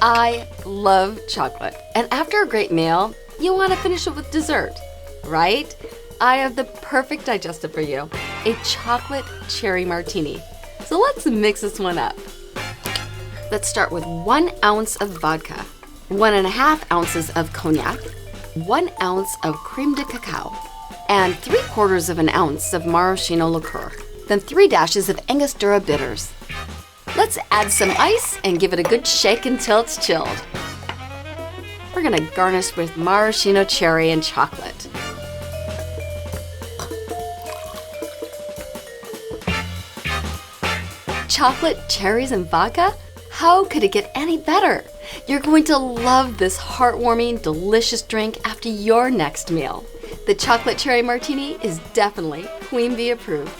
I love chocolate, and after a great meal, you want to finish it with dessert, right? I have the perfect digestive for you, a chocolate cherry martini. So let's mix this one up. Let's start with 1 ounce of vodka, 1.5 ounces of cognac, 1 ounce of creme de cacao, and 3/4 of an ounce of maraschino liqueur, then 3 dashes of Angostura bitters. Let's add some ice and give it a good shake until it's chilled. We're gonna garnish with maraschino cherry and chocolate. Chocolate, cherries, and vodka? How could it get any better? You're going to love this heartwarming, delicious drink after your next meal. The chocolate cherry martini is definitely Queen Bee approved.